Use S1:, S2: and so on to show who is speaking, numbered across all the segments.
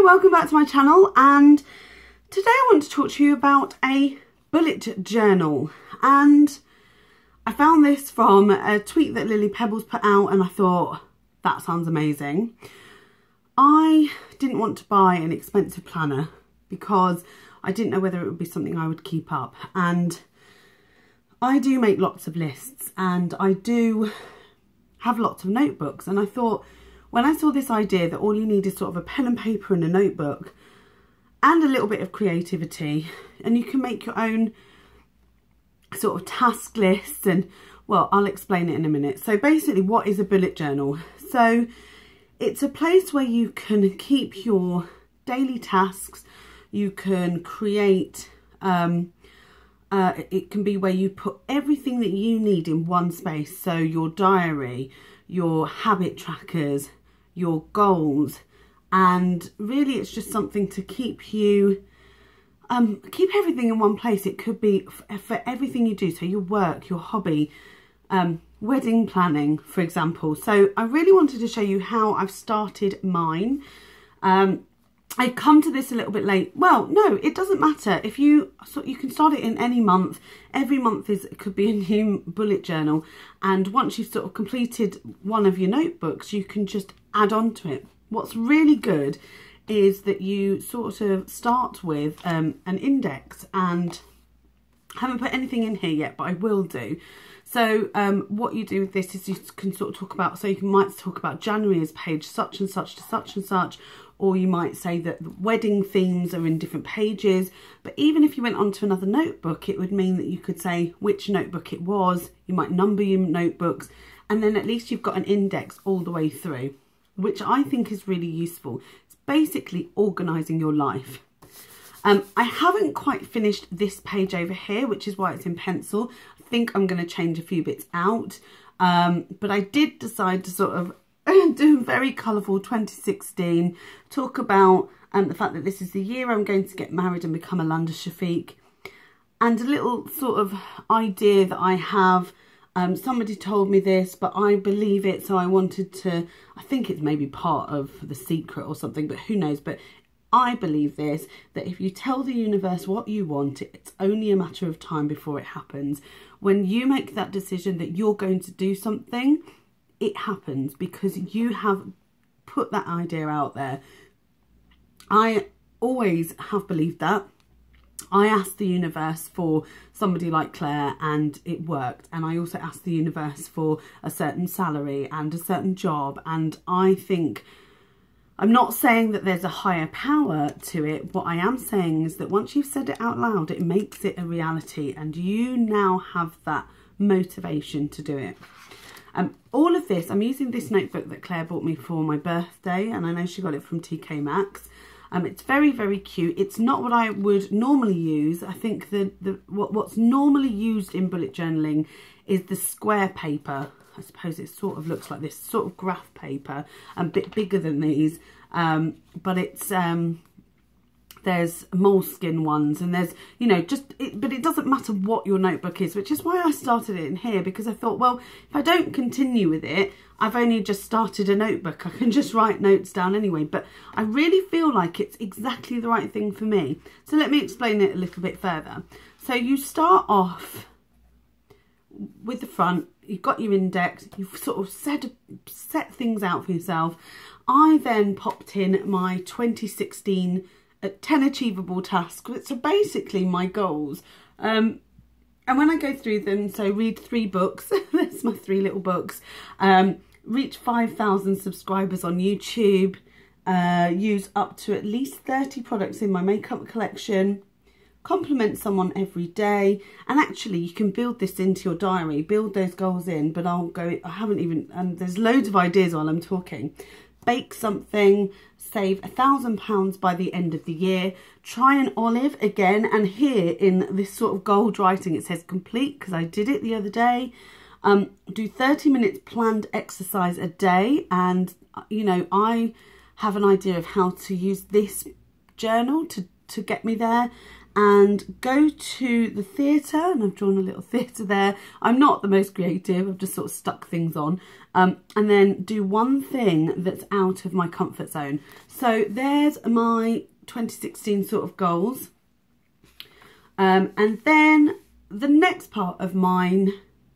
S1: welcome back to my channel, and today I want to talk to you about a bullet journal. And I found this from a tweet that Lily Pebbles put out, and I thought, that sounds amazing. I didn't want to buy an expensive planner because I didn't know whether it would be something I would keep up. And I do make lots of lists and I do have lots of notebooks, and I thought, when I saw this idea that all you need is sort of a pen and paper and a notebook and a little bit of creativity, and you can make your own sort of task lists, and well, I'll explain it in a minute. So basically, what is a bullet journal? So it's a place where you can keep your daily tasks. You can create, it can be where you put everything that you need in one space. So your diary, your habit trackers, your goals, and really it's just something to keep you keep everything in one place. It could be for everything you do, so your work, your hobby, wedding planning, for example. So I really wanted to show you how I've started mine. I come to this a little bit late. Well, no, it doesn't matter. If you can start it in any month. Every month could be a new bullet journal, and once you've sort of completed one of your notebooks, you can just add on to it. What's really good is that you sort of start with an index, and I haven't put anything in here yet, but I will do. So what you do with this is you can sort of talk about, so you might talk about January as page such and such to such and such, or you might say that the wedding themes are in different pages. But even if you went onto another notebook, it would mean that you could say which notebook it was. You might number your notebooks, and then at least you've got an index all the way through, which I think is really useful. It's basically organising your life. I haven't quite finished this page over here, which is why it's in pencil. I think I'm going to change a few bits out. But I did decide to sort of do a very colourful 2016, talk about the fact that this is the year I'm going to get married and become a Landa Shafiq, and a little sort of idea that I have. Somebody told me this, but I believe it, so I wanted to, I think it's maybe part of the secret or something, but who knows. But I believe this, that if you tell the universe what you want, it's only a matter of time before it happens. When you make that decision that you're going to do something, it happens because you have put that idea out there. I always have believed that. I asked the universe for somebody like Claire and it worked. And I also asked the universe for a certain salary and a certain job. And I think, I'm not saying that there's a higher power to it. What I am saying is that once you've said it out loud, it makes it a reality, and you now have that motivation to do it. All of this, I'm using this notebook that Claire bought me for my birthday, and I know she got it from TK Maxx. It's very, very cute. It's not what I would normally use. I think what's normally used in bullet journaling is the square paper. I suppose it sort of looks like this sort of graph paper, a bit bigger than these, but it's there's moleskin ones, and there's, you know, but it doesn't matter what your notebook is, which is why I started it in here, because I thought, well, if I don't continue with it, I've only just started a notebook. I can just write notes down anyway, but I really feel like it's exactly the right thing for me. So let me explain it a little bit further. So you start off with the front, you've got your index, you've sort of set things out for yourself. I then popped in my 2016 10 achievable tasks, which are basically my goals. And when I go through them, so read 3 books, that's my 3 little books, reach 5,000 subscribers on YouTube, use up to at least 30 products in my makeup collection, compliment someone every day. And actually you can build this into your diary, build those goals in, but I haven't even, and there's loads of ideas while I'm talking. Bake something, save £1,000 by the end of the year, try an olive again, and here in this sort of gold writing it says complete, because I did it the other day. Do 30 minutes planned exercise a day, and you know, I have an idea of how to use this journal to get me there. and go to the theatre, and I've drawn a little theatre there. I'm not the most creative, I've just sort of stuck things on, and then do one thing that's out of my comfort zone. So there's my 2016 sort of goals, and then the next part of mine.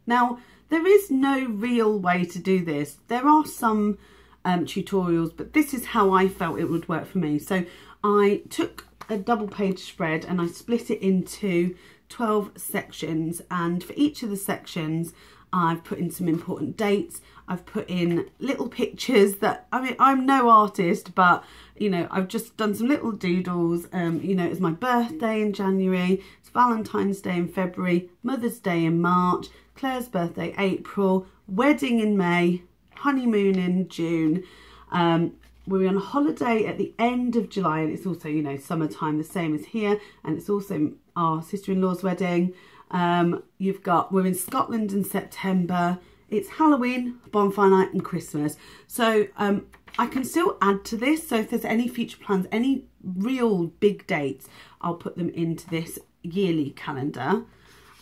S1: Now, there is no real way to do this. There are some tutorials, but this is how I felt it would work for me. So I took a double page spread and I split it into 12 sections, and for each of the sections I've put in some important dates. I've put in little pictures that, I mean, I'm no artist, but you know, I've just done some little doodles. You know, it's my birthday in January, it's Valentine's Day in February, Mother's Day in March, Claire's birthday April, wedding in May, honeymoon in June. We're on a holiday at the end of July, and it's also, you know, summertime, the same as here, and it's also our sister-in-law's wedding. We're in Scotland in September. It's Halloween, bonfire night, and Christmas. So I can still add to this. So if there's any future plans, any real big dates, I'll put them into this yearly calendar.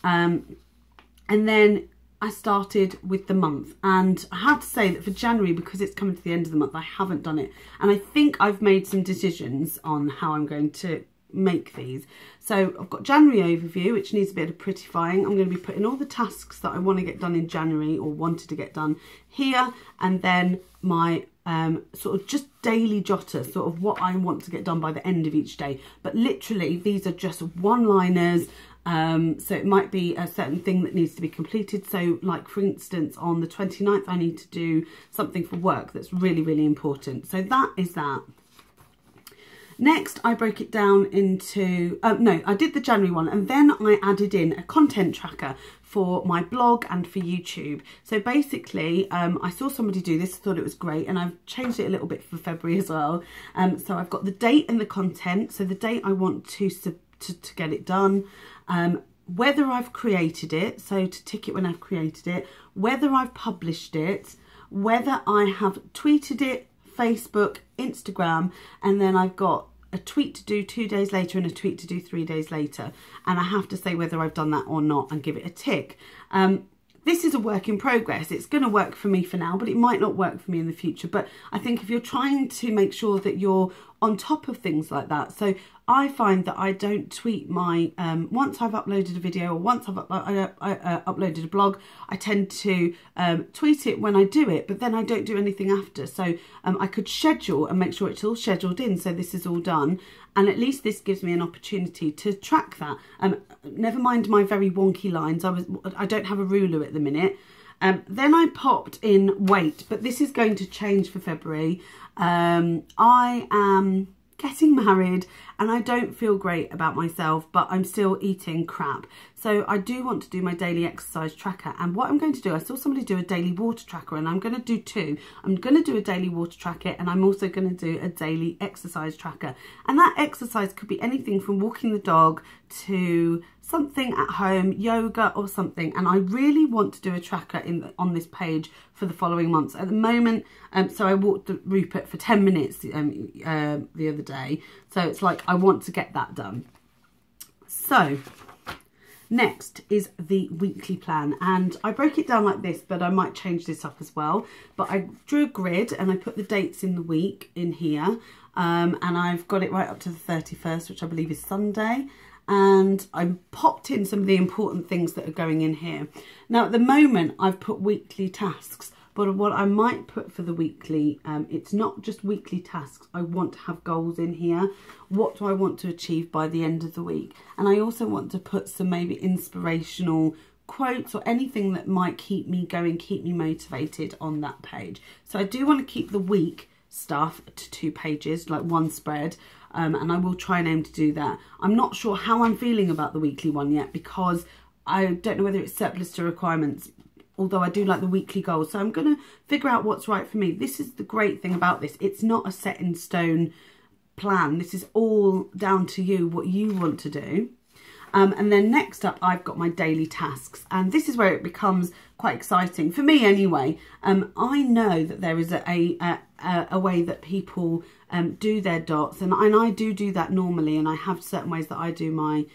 S1: And then I started with the month, and I have to say that for January, because it's coming to the end of the month, I haven't done it, and I think I've made some decisions on how I'm going to make these. So I've got January overview, which needs a bit of prettifying. I'm going to be putting all the tasks that I want to get done in January, or wanted to get done, here, and then my sort of just daily jotter, sort of what I want to get done by the end of each day. But literally these are just one-liners. So it might be a certain thing that needs to be completed. So like, for instance, on the 29th, I need to do something for work that's really, really important. So that is that. Next, I broke it down into, I did the January one, and then I added in a content tracker for my blog and for YouTube. So basically, I saw somebody do this, thought it was great, and I've changed it a little bit for February as well. So I've got the date and the content. So the date I want to get it done, whether I've created it, so to tick it when I've created it, whether I've published it, whether I have tweeted it, Facebook, Instagram, and then I've got a tweet to do 2 days later and a tweet to do 3 days later, and I have to say whether I've done that or not and give it a tick. This is a work in progress. It's going to work for me for now, but it might not work for me in the future. But I think if you're trying to make sure that you're on top of things like that, so I find that I don't tweet my, once I've uploaded a video, or once I've uploaded a blog, I tend to tweet it when I do it, but then I don't do anything after. So I could schedule and make sure it's all scheduled in, so this is all done. And at least this gives me an opportunity to track that. Never mind my very wonky lines. I don't have a ruler at the minute. Then I popped in weight, but this is going to change for February. I am getting married and I don't feel great about myself, but I'm still eating crap. So I do want to do my daily exercise tracker. And what I'm going to do, I saw somebody do a daily water tracker, and I'm going to do two. I'm going to do a daily water tracker, and I'm also going to do a daily exercise tracker. And that exercise could be anything from walking the dog to something at home, yoga or something. And I really want to do a tracker on this page for the following months. At the moment, so I walked Rupert for 10 minutes the other day. So it's like, I want to get that done. So next is the weekly plan, and I broke it down like this, but I might change this up as well. But I drew a grid and I put the dates in the week in here, and I've got it right up to the 31st, which I believe is Sunday. And I popped in some of the important things that are going in here. Now at the moment I've put weekly tasks, but what I might put for the weekly, it's not just weekly tasks. I want to have goals in here. What do I want to achieve by the end of the week? And I also want to put some maybe inspirational quotes or anything that might keep me going, keep me motivated on that page. So I do want to keep the week stuff to 2 pages, like one spread. And I will try and aim to do that. I'm not sure how I'm feeling about the weekly one yet, because I don't know whether it's surplus to requirements, although I do like the weekly goals. So I'm going to figure out what's right for me. This is the great thing about this. It's not a set in stone plan. This is all down to you, what you want to do. And then next up, I've got my daily tasks. And this is where it becomes quite exciting, for me anyway. I know that there is a way that people do their dots, and I do that normally, and I have certain ways that I do my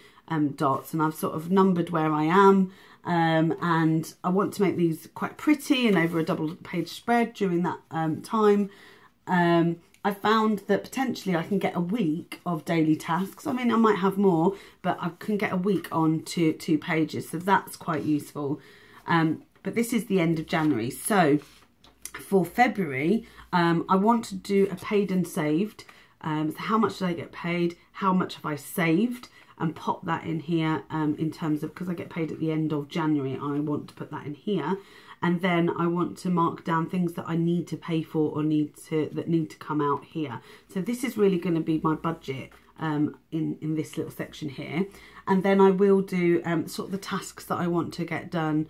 S1: dots, and I've sort of numbered where I am, and I want to make these quite pretty and over a double page spread during that time. I found that potentially I can get a week of daily tasks. I mean, I might have more, but I can get a week on to 2 pages, so that's quite useful. But this is the end of January, so for February, I want to do a paid and saved. So how much did I get paid? How much have I saved? And pop that in here in terms of, because I get paid at the end of January, I want to put that in here. And then I want to mark down things that I need to pay for or that need to come out here. So this is really going to be my budget in this little section here. And then I will do sort of the tasks that I want to get done,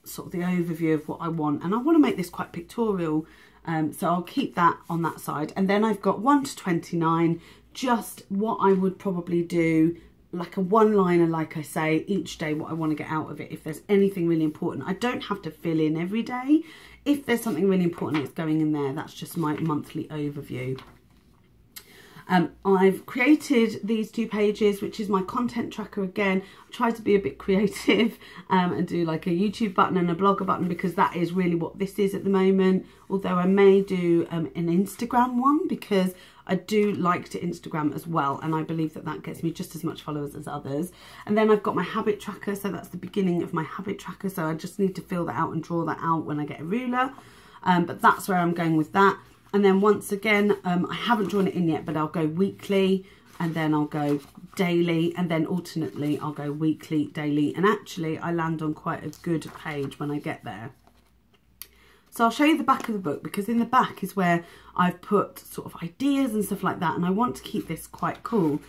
S1: sort of the overview of what I want. And I want to make this quite pictorial, so I'll keep that on that side. And then I've got 1 to 29, just what I would probably do, like a one-liner, like I say, each day, what I want to get out of it. If there's anything really important, I don't have to fill in every day. If there's something really important, it's going in there. That's just my monthly overview. I've created these 2 pages, which is my content tracker again. I try to be a bit creative and do like a YouTube button and a blogger button, because that is really what this is at the moment. Although I may do an Instagram one, because I do like to Instagram as well, and I believe that that gets me just as much followers as others. And then I've got my habit tracker, so that's the beginning of my habit tracker, so I just need to fill that out and draw that out when I get a ruler. But that's where I'm going with that. And then once again, I haven't drawn it in yet, but I'll go weekly, and then I'll go daily, and then alternately I'll go weekly, daily, and actually I land on quite a good page when I get there. So I'll show you the back of the book, because in the back is where I've put sort of ideas and stuff like that, and I want to keep this quite cool.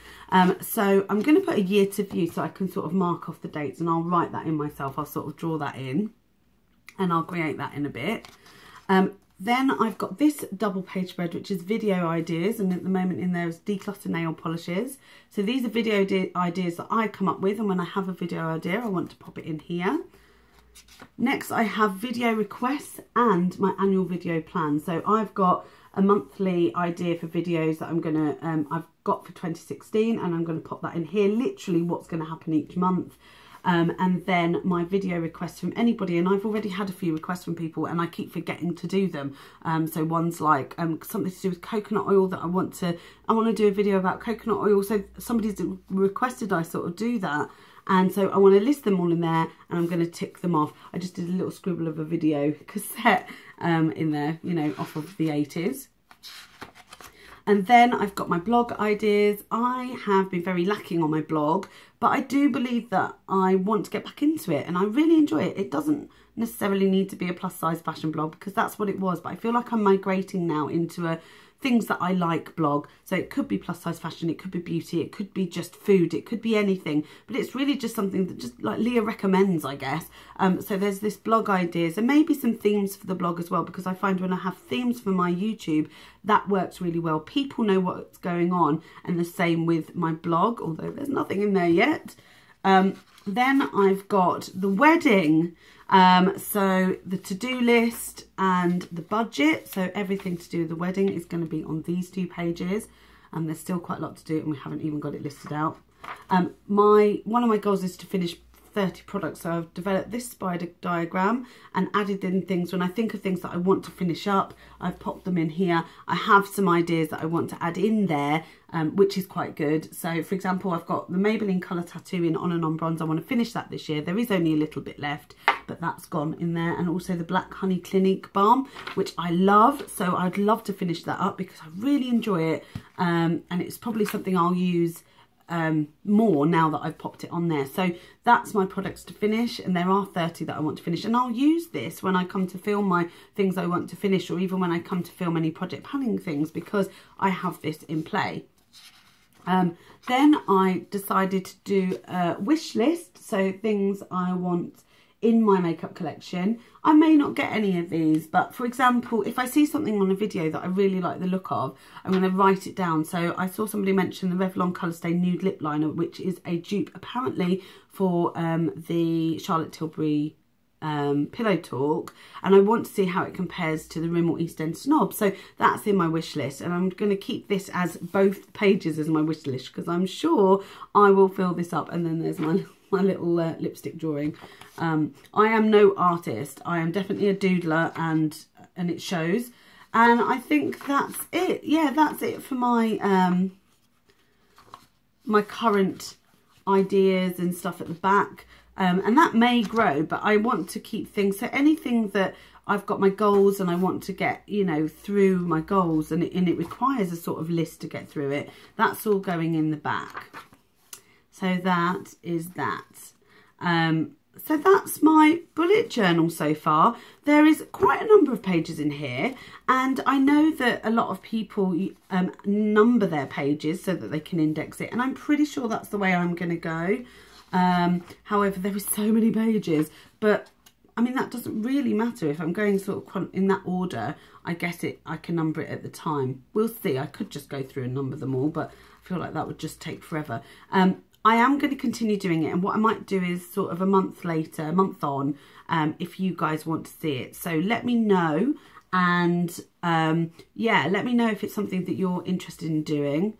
S1: So I'm going to put a year to view, so I can sort of mark off the dates, and I'll write that in myself. I'll sort of draw that in, and I'll create that in a bit. Then I've got this double page spread, which is video ideas, and at the moment in there is declutter nail polishes. So these are video ideas that I come up with, and when I have a video idea, I want to pop it in here. Next, I have video requests and my annual video plan. So I've got a monthly idea for videos that I'm gonna I've got for 2016, and I'm going to pop that in here, literally what's going to happen each month. And then my video requests from anybody, and I've already had a few requests from people, and I keep forgetting to do them. So one's like something to do with coconut oil, that I want to do a video about coconut oil. So somebody's requested I sort of do that, and so I want to list them all in there, and I'm going to tick them off. I just did a little scribble of a video cassette in there, you know, off of the 80s. And then I've got my blog ideas. I have been very lacking on my blog, but I do believe that I want to get back into it, and I really enjoy it. It doesn't necessarily need to be a plus size fashion blog, because that's what it was, but I feel like I'm migrating now into a things that I like blog. So it could be plus size fashion, it could be beauty, it could be just food, it could be anything, but it's really just something that just like Leah recommends, I guess. So there's this blog ideas, and maybe some themes for the blog as well, because I find when I have themes for my YouTube, that works really well. People know what's going on, and the same with my blog, although there's nothing in there yet. Then I've got the wedding, so the to-do list and the budget. So everything to do with the wedding is going to be on these 2 pages, and there's still quite a lot to do, and we haven't even got it listed out. One of my goals is to finish 30 products, so I've developed this spider diagram and added in things. When I think of things that I want to finish up, I've popped them in here. I have some ideas that I want to add in there, which is quite good. So for example, I've got the Maybelline colour tattoo in On and On Bronze. I want to finish that this year. There is only a little bit left, but that's gone in there. And also the Black Honey Clinique Balm, which I love, so I'd love to finish that up because I really enjoy it, and it's probably something I'll use more now that I've popped it on there. So that's my products to finish, and there are 30 that I want to finish, and I'll use this when I come to film my things I want to finish, or even when I come to film any project planning things, because I have this in play. Then I decided to do a wish list, so things I want in my makeup collection. I may not get any of these, but for example, if I see something on a video that I really like the look of, I'm going to write it down. So I saw somebody mention the Revlon Colour Stay Nude Lip Liner, which is a dupe apparently for the Charlotte Tilbury Pillow Talk, and I want to see how it compares to the Rimmel East End Snob. So that's in my wish list, and I'm going to keep this as both pages as my wish list, because I'm sure I will fill this up. And then there's my little lipstick drawing. I am no artist. I am definitely a doodler, and it shows. And I think that's it. Yeah, that's it for my my current ideas and stuff at the back. And that may grow, but I want to keep things. So anything that I've got my goals and I want to get, you know, through my goals, and it requires a sort of list to get through it, that's all going in the back. So that is that. So that's my bullet journal so far. There is quite a number of pages in here, and I know that a lot of people number their pages so that they can index it, and I'm pretty sure that's the way I'm going to go. However, there is so many pages, but I mean, that doesn't really matter if I'm going sort of in that order. I guess I can number it at the time. We'll see. I could just go through and number them all, but I feel like that would just take forever. I am going to continue doing it, and what I might do is sort of a month later, a month on, if you guys want to see it. So let me know, and yeah, let me know if it's something that you're interested in doing.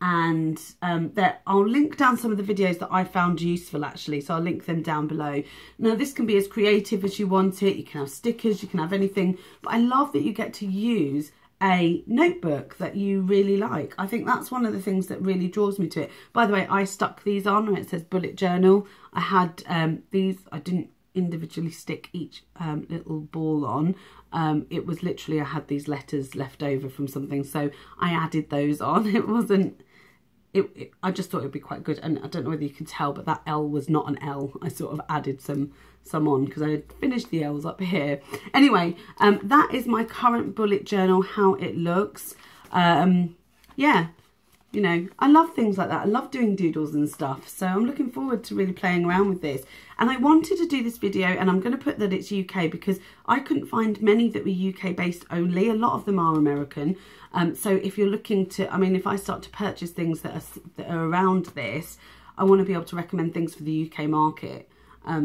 S1: And I'll link down some of the videos that I found useful, actually, so I'll link them down below. Now, this can be as creative as you want it. You can have stickers, you can have anything, but I love that you get to use a notebook that you really like. I think that's one of the things that really draws me to it. By the way, I stuck these on where it says bullet journal. I had these, I didn't individually stick each little ball on. It was literally, I had these letters left over from something, so I added those on. It wasn't, I just thought it'd be quite good, and I don't know whether you can tell, but that L was not an L. I sort of added some on because I had finished the L's up here. Anyway, that is my current bullet journal, how it looks. Yeah, you know, I love things like that. I love doing doodles and stuff, so I'm looking forward to really playing around with this. And I wanted to do this video, and I'm going to put that it's UK because I couldn't find many that were UK based only. A lot of them are American. So if you're looking to, I mean, if I start to purchase things that are around this, I want to be able to recommend things for the UK market.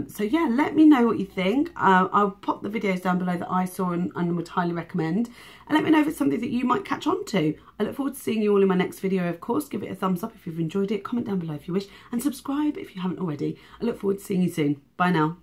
S1: So yeah, let me know what you think. I'll pop the videos down below that I saw and would highly recommend. And let me know if it's something that you might catch on to. I look forward to seeing you all in my next video, of course. Give it a thumbs up if you've enjoyed it. Comment down below if you wish. And subscribe if you haven't already. I look forward to seeing you soon. Bye now.